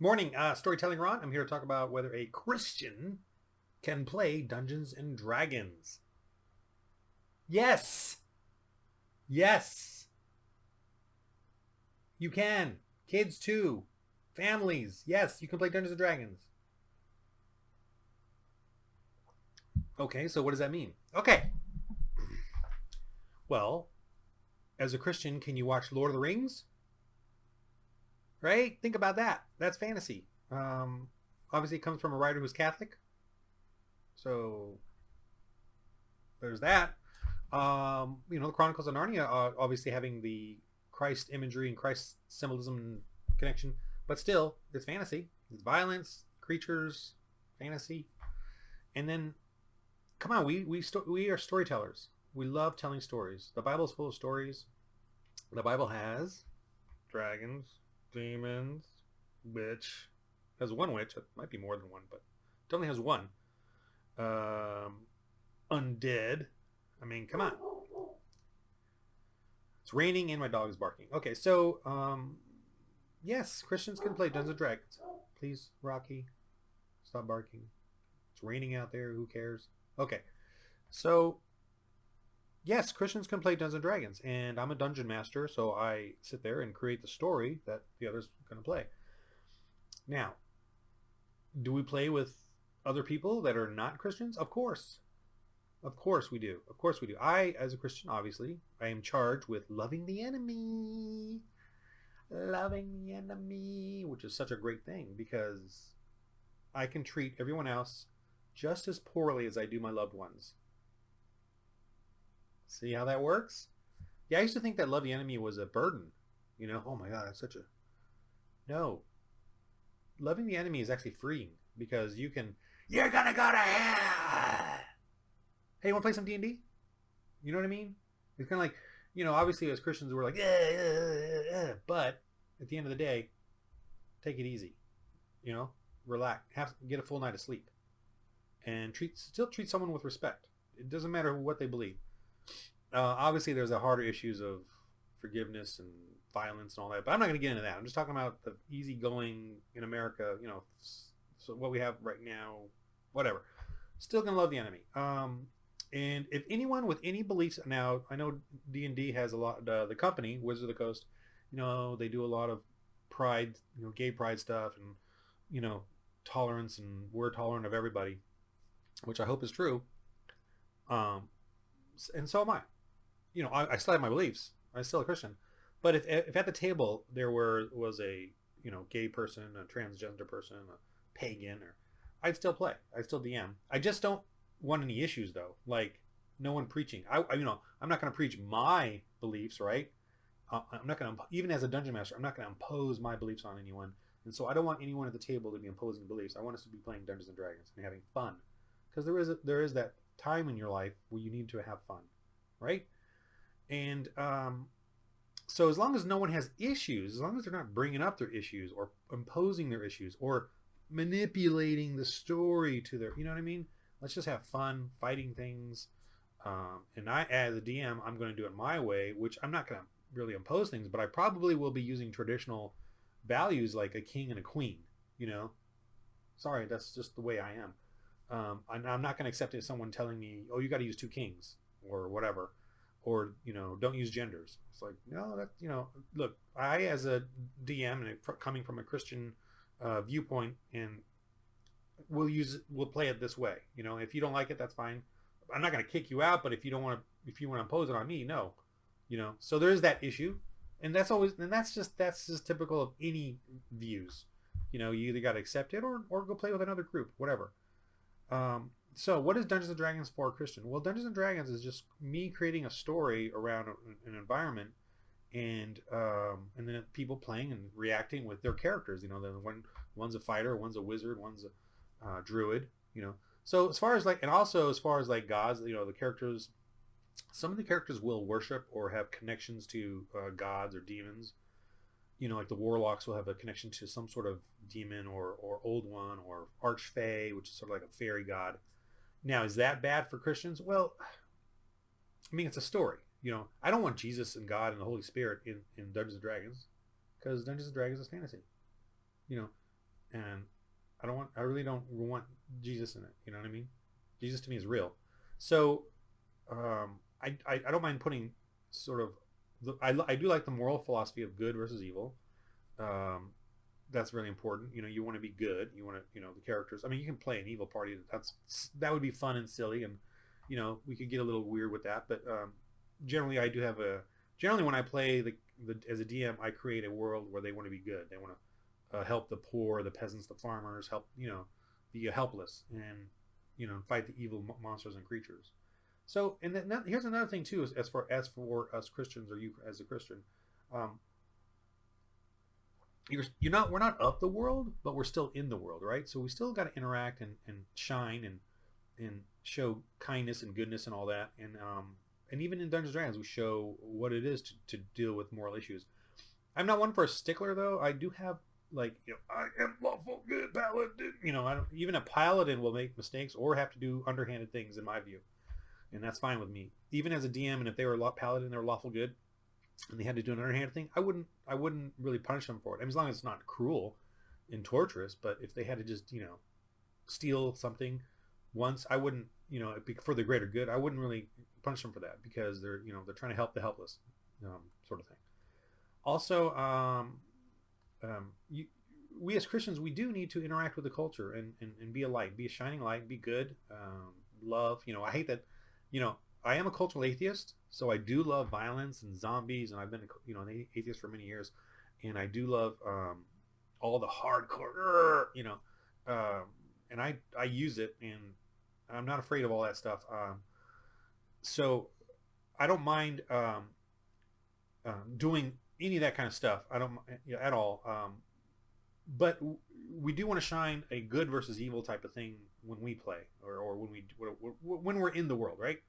Morning, Storytelling Ron. I'm here to talk about whether a Christian can play Dungeons and Dragons. Yes! Yes! You can. Kids too. Families. Yes, you can play Dungeons and Dragons. Okay, so what does that mean? Okay. Well, as a Christian, can you watch Lord of the Rings? Right? Think about that. That's fantasy. Obviously, it comes from a writer who's Catholic. So there's that. The Chronicles of Narnia, obviously having the Christ imagery and Christ symbolism and connection, but still, it's fantasy. It's violence, creatures, fantasy, and then come on, we are storytellers. We love telling stories. The Bible is full of stories. The Bible has dragons, demons, witch. It has one witch. It might be more than one, but it only has one. Undead. I mean, come on. It's raining and my dog is barking. Okay, so yes, Christians can play Dungeons and Dragons. Please, Rocky, stop barking. It's raining out there. Who cares? Okay, so yes, Christians can play Dungeons and Dragons, and I'm a dungeon master, so I sit there and create the story that the others are going to play. Now, do we play with other people that are not Christians? Of course. Of course we do. Of course we do. I, as a Christian, obviously, I am charged with loving the enemy. Loving the enemy, which is such a great thing because I can treat everyone else just as poorly as I do my loved ones. See how that works? Yeah, I used to think that love the enemy was a burden. Oh my God, that's such a... No. Loving the enemy is actually freeing because you can... You're gonna go to hell! Hey, you want to play some D&D? You know what I mean? It's kind of like, obviously as Christians we're like, but at the end of the day, take it easy. Relax, get a full night of sleep, and still treat someone with respect. It doesn't matter what they believe. Obviously, there's the harder issues of forgiveness and violence and all that, but I'm not going to get into that. I'm just talking about the easygoing in America. So what we have right now, whatever. Still going to love the enemy. And if anyone with any beliefs, now I know D&D has a lot, the company, Wizards of the Coast, they do a lot of pride, gay pride stuff and, tolerance, and we're tolerant of everybody, which I hope is true. And so am I. I still have my beliefs. I'm still a Christian. But if at the table there was a, gay person, a transgender person, a pagan, or I'd still play. I'd still DM. I just don't want any issues though, like no one preaching. I'm not going to preach my beliefs, right? I'm not going to, even as a dungeon master, I'm not going to impose my beliefs on anyone, and so I don't want anyone at the table to be imposing beliefs. I want us to be playing Dungeons and Dragons and having fun, because there is that time in your life where you need to have fun, right? And so as long as no one has issues, as long as they're not bringing up their issues or imposing their issues or manipulating the story to their, you know what I mean? Let's just have fun fighting things. And I, as a DM, I'm going to do it my way, which I'm not going to really impose things, but I probably will be using traditional values like a king and a queen. Sorry, that's just the way I am. I'm not going to accept it as someone telling me, "Oh, you got to use two kings" or whatever, or don't use genders. It's like, no, that look, I as a DM and coming from a Christian viewpoint, and we'll play it this way. If you don't like it, that's fine. I'm not going to kick you out, but if you want to impose it on me, no. So there is that issue, and that's just typical of any views. You either got to accept it or go play with another group, whatever. So what is Dungeons and Dragons for a Christian? Well, Dungeons and Dragons is just me creating a story around an environment, and then people playing and reacting with their characters. One's a fighter, one's a wizard, one's a druid. So as far as gods, the characters, some of the characters will worship or have connections to gods or demons. Like the warlocks will have a connection to some sort of demon or old one or archfey, which is sort of like a fairy god. Now, is that bad for Christians? Well, I mean, it's a story. I don't want Jesus and God and the Holy Spirit in Dungeons and Dragons, because Dungeons and Dragons is fantasy. and I really don't want Jesus in it. You know what I mean? Jesus to me is real. So I don't mind putting sort of I do like the moral philosophy of good versus evil. Um, that's really important. You know, you want to be good. You want to, you know, the characters. I mean, you can play an evil party. That would be fun and silly, and you know, we could get a little weird with that. But generally, I do have a generally when I play the as a DM, I create a world where they want to be good. They want to help the poor, the peasants, the farmers, help the helpless, and fight the evil monsters and creatures. So, and then here's another thing too, as for us Christians, or you as a Christian, um, you're not we're not of the world, but we're still in the world, right? So we still got to interact and shine and show kindness and goodness and all that, and even in Dungeons and Dragons, we show what it is to deal with moral issues. I'm not one for a stickler though. I do have I am lawful good paladin. I don't, even a paladin will make mistakes or have to do underhanded things in my view, and that's fine with me. Even as a DM, and if they were a paladin, they were lawful good, and they had to do an underhanded thing, I wouldn't really punish them for it. I mean, as long as it's not cruel and torturous. But if they had to just steal something once, I wouldn't for the greater good. I wouldn't really punish them for that because they're trying to help the helpless, sort of thing. Also, we as Christians, we do need to interact with the culture and be a light, be a shining light, be good, love. I hate that. I am a cultural atheist, so I do love violence and zombies, and I've been an atheist for many years, and I do love all the hardcore, and I use it, and I'm not afraid of all that stuff. So I don't mind doing any of that kind of stuff. I don't at all. But we do want to shine a good versus evil type of thing when we play, or when we're in the world, right?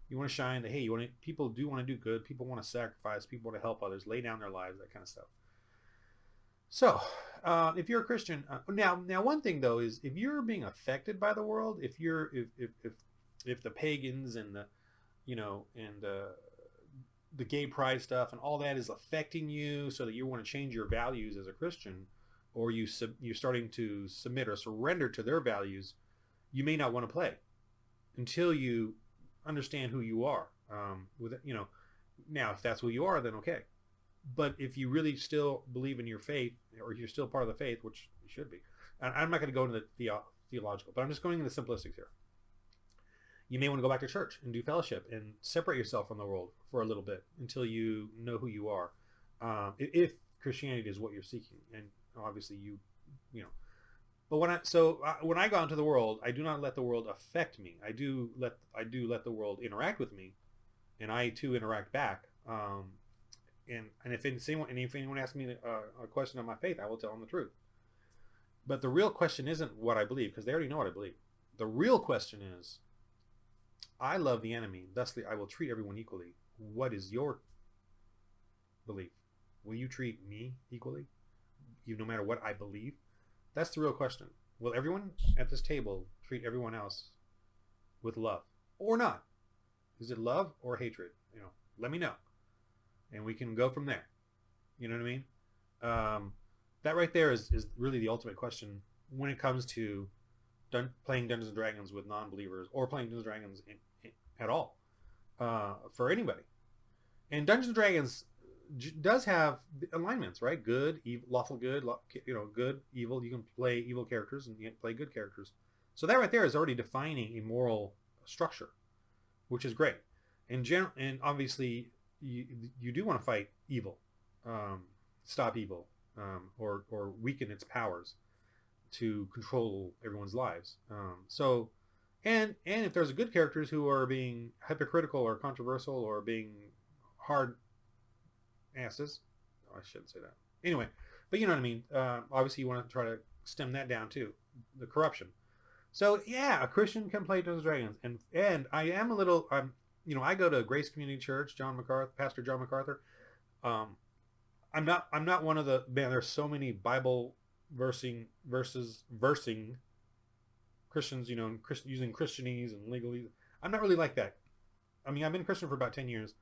You want to shine that, hey, people do want to do good. People want to sacrifice. People want to help others, lay down their lives, that kind of stuff. So, if you're a Christian, now one thing though is if you're being affected by the world, if the pagans and the gay pride stuff and all that is affecting you, so that you want to change your values as a Christian, or you're starting to submit or surrender to their values, you may not want to play until you understand who you are. Now if that's who you are, then okay. But if you really still believe in your faith, or you're still part of the faith, which you should be, and I'm not going to go into the theological, but I'm just going into the simplistics here. You may want to go back to church and do fellowship and separate yourself from the world for a little bit until you know who you are. If Christianity is what you're seeking, and obviously but when I go out into the world, I do not let the world affect me. I do let the world interact with me, and I too interact back. And if anyone asks me a question on my faith, I will tell them the truth. But the real question isn't what I believe, because they already know what I believe. The real question is, I love the enemy, thusly I will treat everyone equally. What is your belief? Will you treat me equally, no matter what I believe? That's the real question. Will everyone at this table treat everyone else with love or not? Is it love or hatred? Let me know, and we can go from there. You know what I mean? That right there is really the ultimate question when it comes to playing Dungeons and Dragons with non-believers, or playing Dungeons and Dragons at all, for anybody. And Dungeons and Dragons does have alignments, right? Good, evil, lawful good, good, evil. You can play evil characters and you can play good characters. So that right there is already defining a moral structure, which is great. And obviously you do want to fight evil, stop evil, or weaken its powers to control everyone's lives. And if there's good characters who are being hypocritical or controversial or being hard asses, I shouldn't say that. Anyway, but you know what I mean. Obviously, you want to try to stem that down too, the corruption. So yeah, a Christian can play Dungeons and Dragons, and I am a little. I go to Grace Community Church, Pastor John MacArthur. I'm not one of the There's so many Bible versing Christians, using Christianese and legalese. I'm not really like that. I mean, I've been Christian for about 10 years,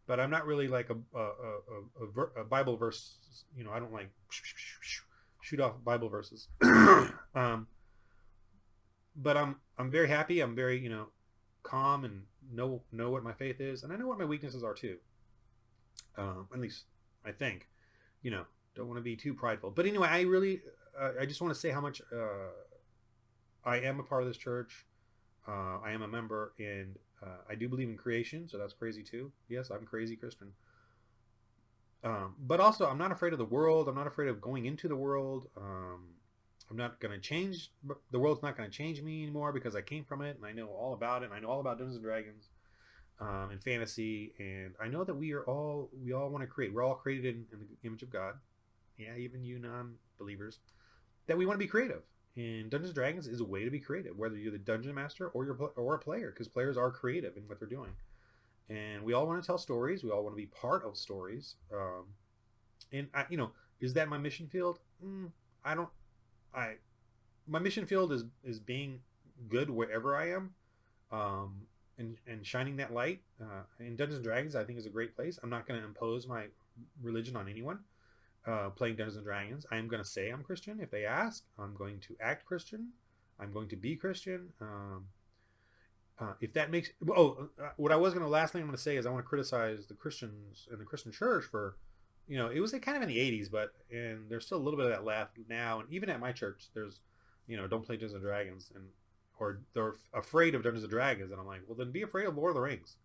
but I'm not really like a Bible verse. I don't like shoot off Bible verses. But I'm very happy. I'm very, calm and know what my faith is, and I know what my weaknesses are too. At least I think. Don't want to be too prideful. But anyway, I just want to say how much I am a part of this church. I am a member, and I do believe in creation, so that's crazy too. Yes, I'm crazy Christian. But also, I'm not afraid of the world. I'm not afraid of going into the world. I'm not going to change. The world's not going to change me anymore because I came from it, and I know all about it. And I know all about Dungeons and Dragons and fantasy, and I know that we all want to create. We're all created in the image of God. Yeah, even you non-believers, that we want to be creative. And Dungeons and Dragons is a way to be creative, whether you're the dungeon master or a player, because players are creative in what they're doing. And we all want to tell stories. We all want to be part of stories. And is that my mission field? My mission field is being good wherever I am, and shining that light. In Dungeons and Dragons, I think is a great place. I'm not going to impose my religion on anyone. Playing Dungeons and Dragons, I am going to say I'm Christian if they ask. I'm going to act Christian. I'm going to be Christian. If that makes what I was going to last thing I'm going to say is I want to criticize the Christians and the Christian church for, it was kind of in the 80s, and there's still a little bit of that left now. And even at my church, there's, don't play Dungeons and Dragons, or they're afraid of Dungeons and Dragons, and I'm like, well, then be afraid of Lord of the Rings,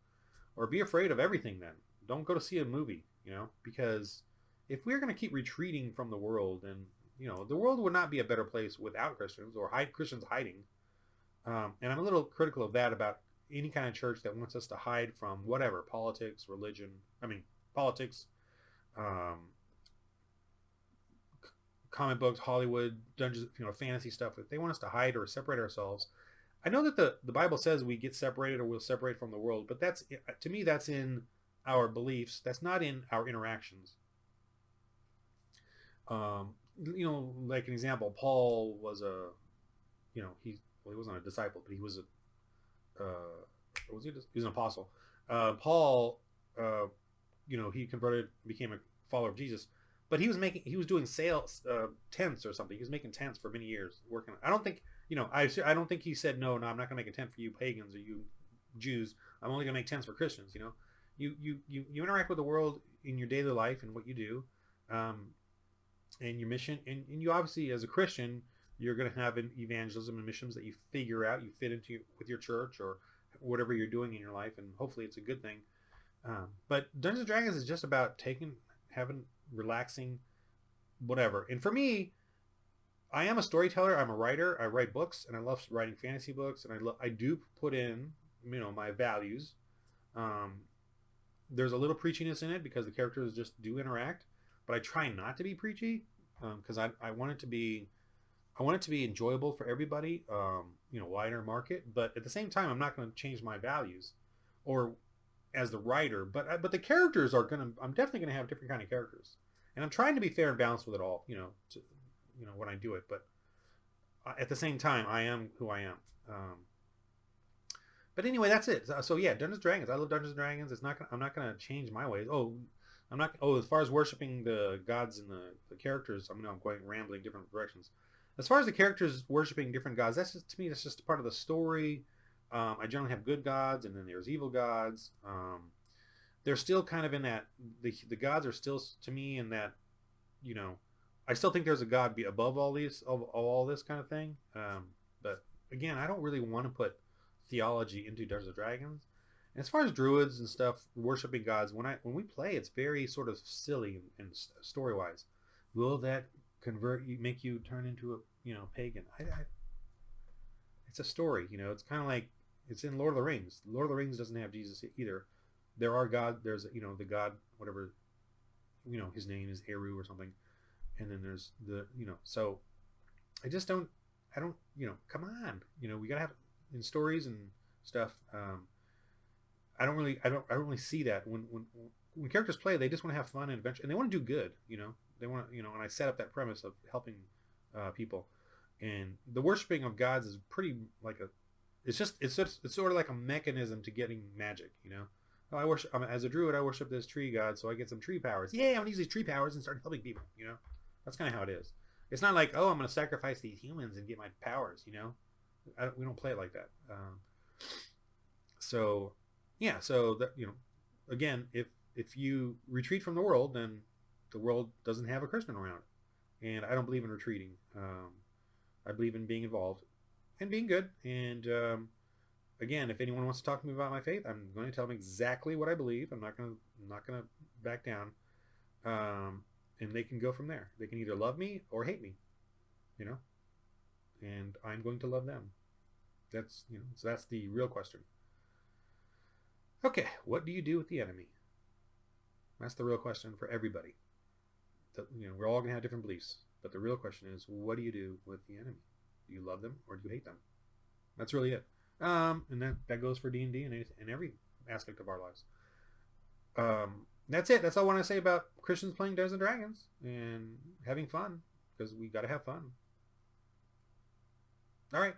or be afraid of everything. Then don't go to see a movie, because if we're going to keep retreating from the world, and the world would not be a better place without Christians or Christians hiding. And I'm a little critical of that about any kind of church that wants us to hide from whatever, politics, religion. Politics, comic books, Hollywood, dungeons, fantasy stuff. If they want us to hide or separate ourselves, I know that the Bible says we get separated or we'll separate from the world, but to me, that's in our beliefs. That's not in our interactions. Like an example, Paul was he wasn't a disciple, but he was he was an apostle. Paul, he converted, became a follower of Jesus, but he was doing sales, tents or something. He was making tents for many years, working. I don't think, I don't think he said, no, I'm not going to make a tent for you pagans or you Jews. I'm only going to make tents for Christians. You interact with the world in your daily life and what you do. And your mission, and you obviously, as a Christian, you're going to have an evangelism and missions that you figure out, you fit into with your church or whatever you're doing in your life, and hopefully it's a good thing. But Dungeons and Dragons is just about relaxing, whatever. And for me, I am a storyteller. I'm a writer. I write books, and I love writing fantasy books, and I do put in, my values. There's a little preachiness in it because the characters just do interact. But I try not to be preachy because I want it to be enjoyable for everybody, wider market. But at the same time, I'm not going to change my values, or as the writer. But the characters I'm definitely going to have different kind of characters, and I'm trying to be fair and balanced with it all. When I do it. But at the same time, I am who I am. But anyway, that's it. So yeah, Dungeons and Dragons. I love Dungeons and Dragons. I'm not going to change my ways. As far as worshiping the gods and the characters, I'm going rambling different directions. As far as the characters worshiping different gods, that's just part of the story. I generally have good gods, and then there's evil gods. They're still kind of in that, the gods are still, to me, in that, I still think there's a God above all this kind of thing. But again, I don't really want to put theology into Dungeons and Dragons. And as far as druids and stuff, worshiping gods, when we play, it's very sort of silly and story-wise. Will that make you turn into a pagan? It's a story, it's kind of like, it's in Lord of the Rings. Lord of the Rings doesn't have Jesus either. There are God, there's, the God, whatever, his name is Eru or something. And then there's so I don't, come on, we gotta have in stories and stuff. I don't really see that when characters play, they just want to have fun and adventure, and they want to do good. They want to, and I set up that premise of helping people, and the worshiping of gods is pretty like it's sort of like a mechanism to getting magic. As a druid, I worship this tree god, so I get some tree powers. Yeah, I'm gonna use these tree powers and start helping people. That's kind of how it is. It's not like, oh, I'm going to sacrifice these humans and get my powers. You know, we don't play it like that. So, yeah. So that, you know, again, if you retreat from the world, then the world doesn't have a Christian around it. And I don't believe in retreating. I believe in being involved and being good. And again, if anyone wants to talk to me about my faith, I'm going to tell them exactly what I believe. I'm not going to back down. And they can go from there. They can either love me or hate me, you know, and I'm going to love them. That's, you know, so that's the real question. Okay, what do you do with the enemy? That's the real question for everybody. You know, we're all going to have different beliefs, but the real question is, what do you do with the enemy? Do you love them or do you hate them? That's really it. And that goes for D&D and in every aspect of our lives. That's it. That's all I want to say about Christians playing Dungeons and Dragons and having fun, because we got to have fun. All right.